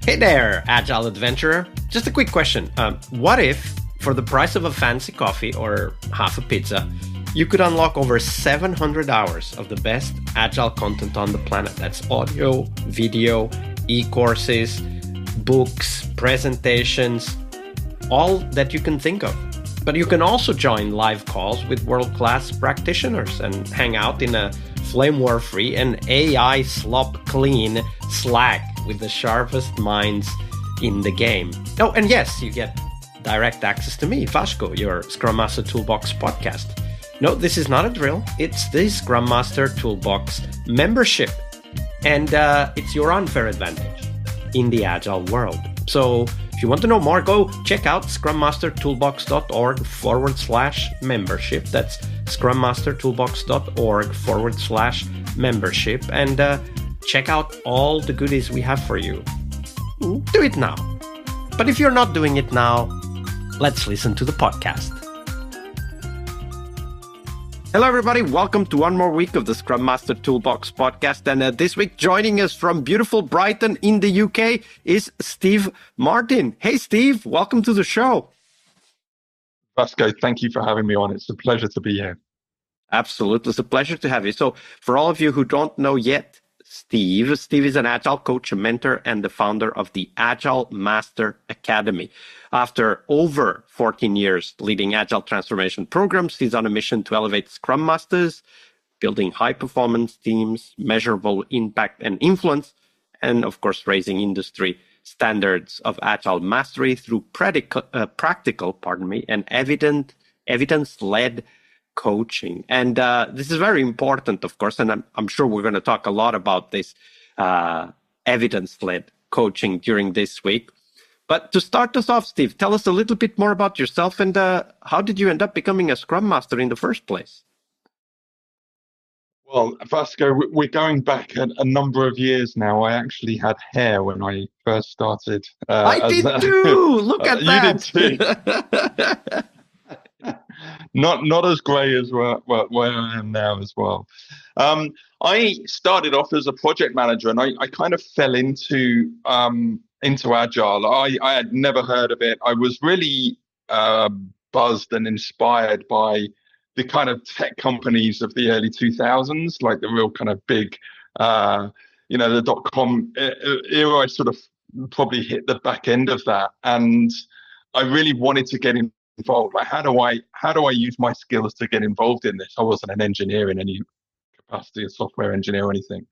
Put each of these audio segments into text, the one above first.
Hey there, Agile Adventurer. Just a quick question. What if, for the price of a fancy coffee or half a pizza, you could unlock over 700 hours of the best Agile content on the planet? That's audio, video, e-courses, books, presentations, all that you can think of. But you can also join live calls with world-class practitioners and hang out in a flame war-free and AI slop-clean Slack with the sharpest minds in the game. Oh, and yes, you get direct access to me, Vasco, your Scrum Master Toolbox podcast. No, this is not a drill. It's the Scrum Master Toolbox membership. And it's your unfair advantage in the Agile world. So if you want to know more, go check out scrummastertoolbox.org/membership. That's scrummastertoolbox.org/membership. And check out all the goodies we have for you. Do it now. But if you're not doing it now, let's listen to the podcast. Hello, everybody. Welcome to one more week of the Scrum Master Toolbox podcast. And this week, joining us from beautiful Brighton in the UK is Steve Martin. Hey, Steve, welcome to the show. Vasco, thank you for having me on. It's a pleasure to be here. Absolutely. It's a pleasure to have you. So for all of you who don't know yet, Steve is an Agile coach, a mentor, and the founder of the Agile Master Academy. After over 14 years leading Agile transformation programs, he's on a mission to elevate Scrum Masters, building high-performance teams, measurable impact and influence, and of course, raising industry standards of Agile mastery through practical and evidence-led coaching. And this is very important, of course, and I'm sure we're going to talk a lot about this evidence-led coaching during this week. But to start us off, Steve, tell us a little bit more about yourself and how did you end up becoming a Scrum Master in the first place? Well, Vasco, we're going back a number of years now. I actually had hair when I first started. I did too! Look at that! You did too. Not as grey as where I am now as well. I started off as a project manager, and I kind of fell into Agile. I had never heard of it. I was really buzzed and inspired by the kind of tech companies of the early 2000s, like the real kind of big, the .com era. I sort of probably hit the back end of that, and I really wanted to get involved. Like, how do I use my skills to get involved in this? I wasn't an engineer in any capacity, a software engineer or anything.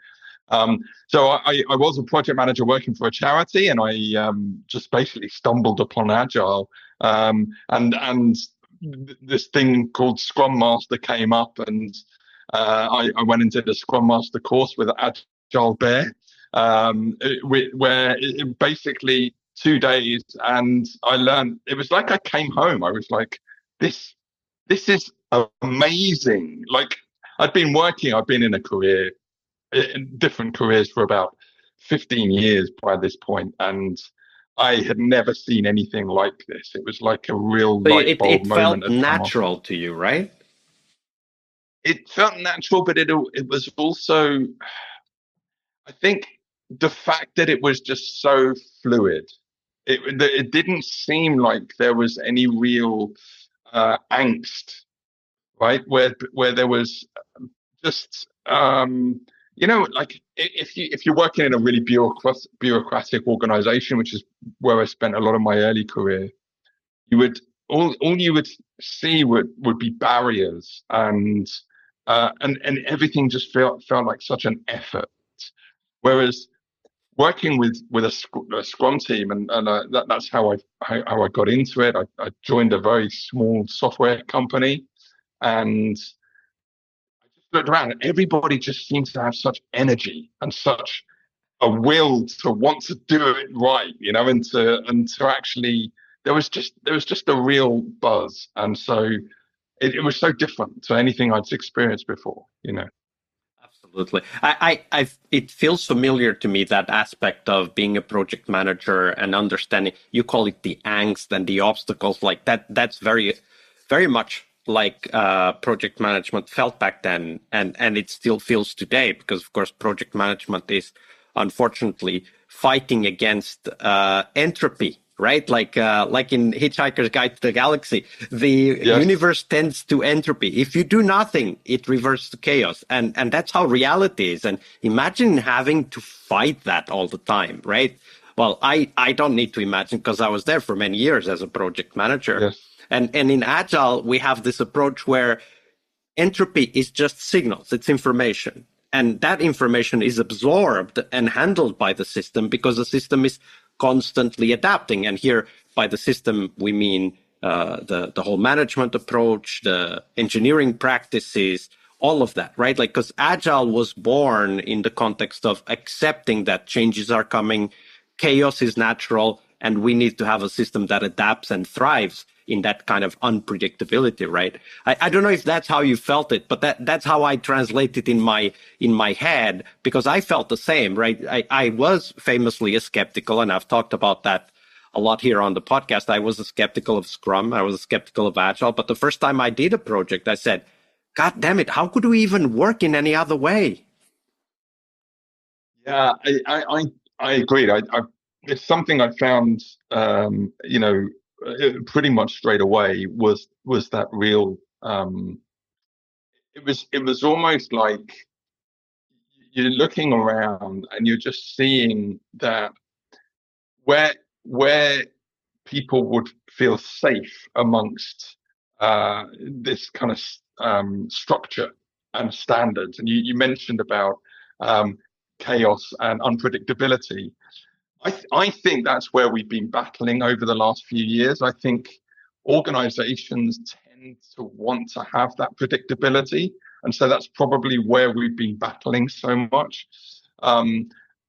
So I was a project manager working for a charity, and I just basically stumbled upon Agile, and this thing called Scrum Master came up, and I went into the Scrum Master course with Agile Bear, where it basically 2 days, and I learned. It was like I came home. I was like, this is amazing. Like, I've been in a career, in different careers for about 15 years by this point, and I had never seen anything like this. It was like a real light bulb moment. It felt natural to you, right? It felt natural, but it was also, I think, the fact that it was just so fluid. It didn't seem like there was any real angst, right? Where there was just like if you're working in a really bureaucratic organization, which is where I spent a lot of my early career, all you would see would be barriers, and everything just felt like such an effort. Whereas working with a Scrum team, and that's how I got into it. I joined a very small software company, and I just looked around, and everybody just seemed to have such energy and such a will to want to do it right, and to actually there was just a real buzz, and so it was so different to anything I'd experienced before, Absolutely. It feels familiar to me, that aspect of being a project manager and understanding. You call it the angst and the obstacles, like that. That's very, very much like project management felt back then, and it still feels today, because of course project management is unfortunately fighting against entropy, right? Like in Hitchhiker's Guide to the Galaxy, the Yes. universe tends to entropy. If you do nothing, it reverts to chaos, and that's how reality is. And imagine having to fight that all the time, right? Well, I don't need to imagine because I was there for many years as a project manager. Yes. And in Agile, we have this approach where entropy is just signals, it's information. And that information is absorbed and handled by the system because the system is constantly adapting. And here, by the system, we mean the whole management approach, the engineering practices, all of that, right? Like, because Agile was born in the context of accepting that changes are coming, chaos is natural, and we need to have a system that adapts and thrives in that kind of unpredictability, right? I don't know if that's how you felt it, but that's how I translate it in my head, because I felt the same, right? I was famously a skeptical, and I've talked about that a lot here on the podcast. I was a skeptical of Scrum, I was a skeptical of Agile, but the first time I did a project, I said, God damn it, how could we even work in any other way? Yeah, I agreed. It's something I found, pretty much straight away was that real. It was almost like you're looking around and you're just seeing that where people would feel safe amongst this kind of structure and standards. And you mentioned about chaos and unpredictability. I think that's where we've been battling over the last few years. I think organizations tend to want to have that predictability. And so that's probably where we've been battling so much,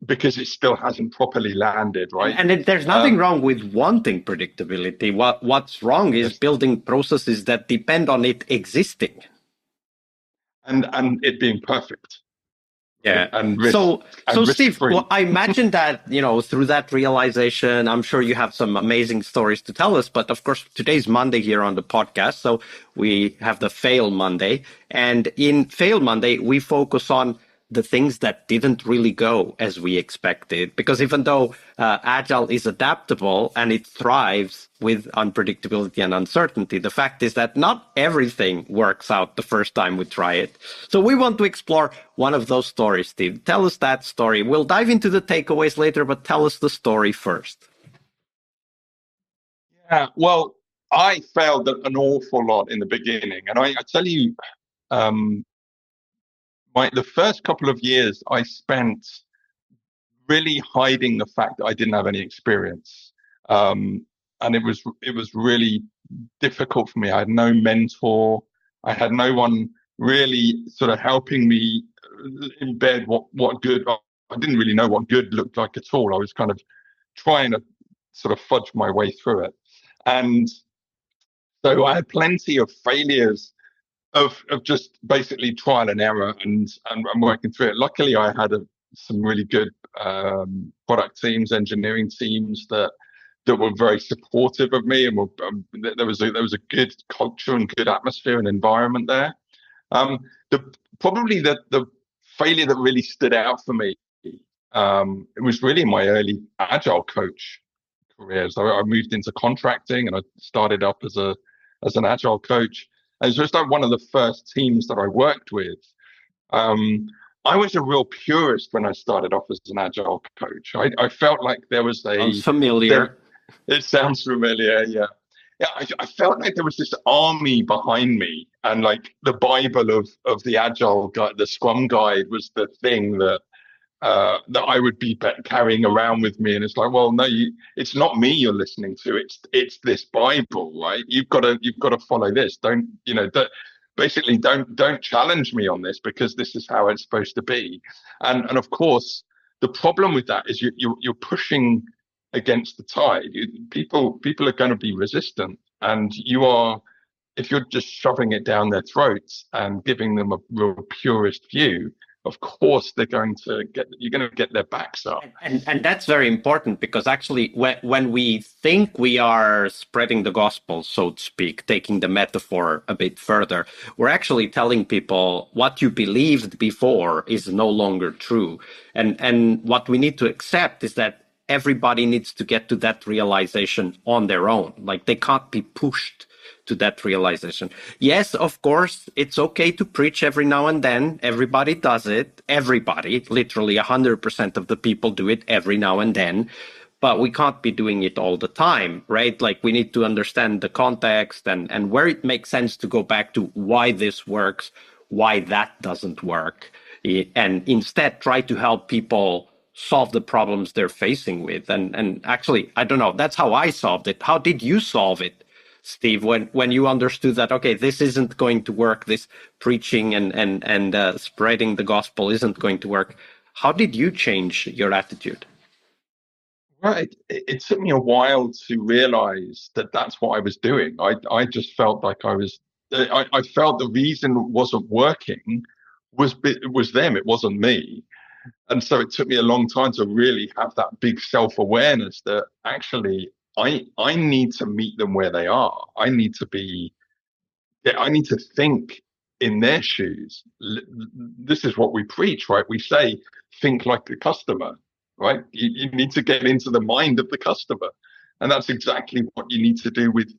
because it still hasn't properly landed, right? And there's nothing wrong with wanting predictability. What's wrong is Yes. building processes that depend on it existing. And it being perfect. Yeah. And risk, so Steve, risk-free. well, I imagine that, through that realization, I'm sure you have some amazing stories to tell us. But of course, today's Monday here on the podcast. So we have the Fail Monday. And in Fail Monday, we focus on the things that didn't really go as we expected. Because even though Agile is adaptable and it thrives with unpredictability and uncertainty, the fact is that not everything works out the first time we try it. So we want to explore one of those stories, Steve. Tell us that story. We'll dive into the takeaways later, but tell us the story first. Yeah, well, I failed an awful lot in the beginning. And I tell you, the first couple of years I spent really hiding the fact that I didn't have any experience. And it was really difficult for me. I had no mentor. I had no one really sort of helping me embed what good. I didn't really know what good looked like at all. I was kind of trying to sort of fudge my way through it. And so I had plenty of failures of just basically trial and error and working through it. Luckily, I had some really good product teams, engineering teams that were very supportive of me, and there was a good culture and good atmosphere and environment there. Probably the failure that really stood out for me, it was really my early Agile coach career. So I moved into contracting and I started up as an Agile coach. And it was like one of the first teams that I worked with. I was a real purist when I started off as an Agile coach. I felt like there was Sounds familiar. It sounds familiar, yeah. Yeah, I felt like there was this army behind me, and like the Bible of the Agile guide, the Scrum guide was the thing that I would be carrying around with me. And it's like, well, no, it's not me you're listening to. It's this Bible, right? You've got to follow this. Don't challenge me on this, because this is how it's supposed to be. And of course, the problem with that is you're pushing against the tide. People are going to be resistant, and if you're just shoving it down their throats and giving them a real purist view, of course you're going to get their backs up. And that's very important, because actually when we think we are spreading the gospel, so to speak, taking the metaphor a bit further, we're actually telling people what you believed before is no longer true. And what we need to accept is that everybody needs to get to that realization on their own. Like, they can't be pushed to that realization. Yes, of course, it's okay to preach every now and then. Everybody does it. Everybody, literally 100% of the people do it every now and then. But we can't be doing it all the time, right? Like, we need to understand the context and where it makes sense to go back to why this works, why that doesn't work, and instead try to help people solve the problems they're facing with. And actually, I don't know, that's how I solved it. How did you solve it, Steve, when you understood that, okay, this isn't going to work, this preaching and spreading the gospel isn't going to work? How did you change your attitude? Well, it took me a while to realize that that's what I was doing. I just felt like I felt the reason it wasn't working was them. It wasn't me. And so it took me a long time to really have that big self-awareness that actually I need to meet them where they are. I need to think in their shoes. This is what we preach, right? We say, think like the customer, right? You need to get into the mind of the customer. And that's exactly what you need to do with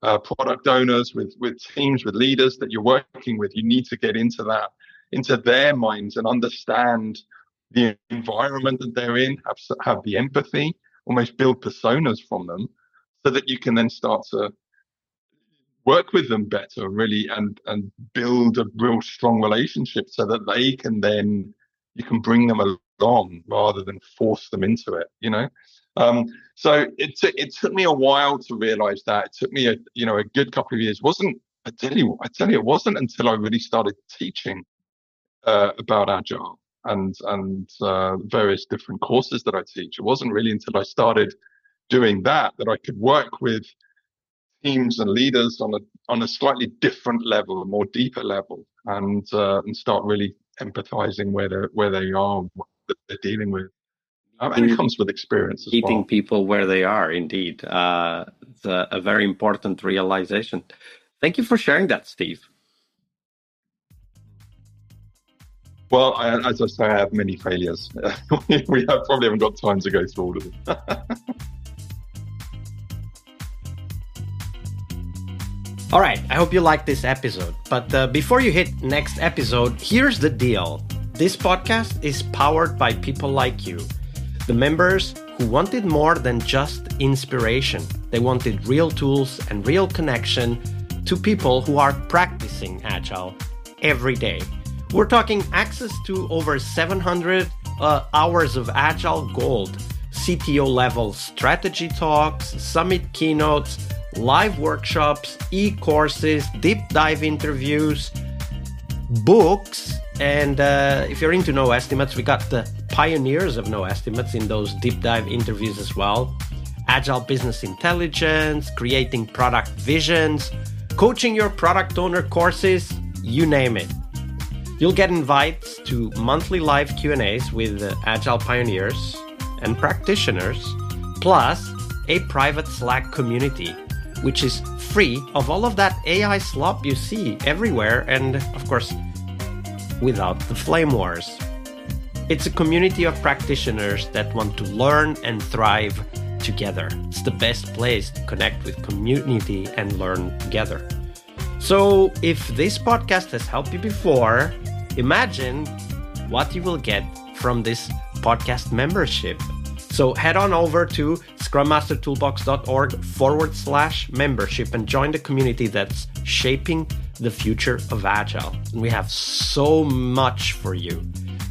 product owners, with teams, with leaders that you're working with. You need to get into their minds and understand the environment that they're in, have the empathy, almost build personas from them, so that you can then start to work with them better, really, and build a real strong relationship, so that you can bring them along rather than force them into it, So it took me a while to realize that. It took me a good couple of years. I tell you, it wasn't until I really started teaching about Agile and various different courses that I teach. It wasn't really until I started doing that I could work with teams and leaders on a slightly different level, a more deeper level, and start really empathizing where they are, what they're dealing with. And it comes with experience as well. Meeting people where they are, indeed. It's a very important realization. Thank you for sharing that, Steve. Well, as I say, I have many failures. We probably haven't got time to go through all of them. All right, I hope you liked this episode. But before you hit next episode, here's the deal. This podcast is powered by people like you, the members who wanted more than just inspiration. They wanted real tools and real connection to people who are practicing Agile every day. We're talking access to over 700 hours of Agile Gold, CTO level strategy talks, summit keynotes, live workshops, e-courses, deep dive interviews, books, and if you're into no estimates, we got the pioneers of no estimates in those deep dive interviews as well. Agile business intelligence, creating product visions, coaching your product owner courses, you name it. You'll get invites to monthly live Q&As with Agile pioneers and practitioners, plus a private Slack community, which is free of all of that AI slop you see everywhere, and of course, without the flame wars. It's a community of practitioners that want to learn and thrive together. It's the best place to connect with community and learn together. So if this podcast has helped you before, imagine what you will get from this podcast membership. So head on over to scrummastertoolbox.org/membership and join the community that's shaping the future of Agile. And we have so much for you.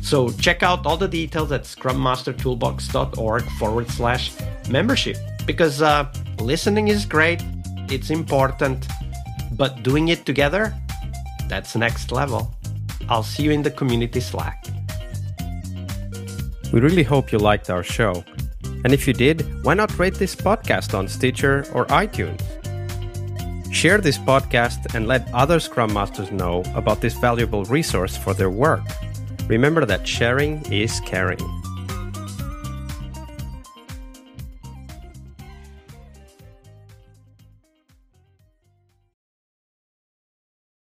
So check out all the details at scrummastertoolbox.org/membership, because listening is great, it's important, but doing it together, that's next level. I'll see you in the community Slack. We really hope you liked our show. And if you did, why not rate this podcast on Stitcher or iTunes? Share this podcast and let other Scrum Masters know about this valuable resource for their work. Remember that sharing is caring.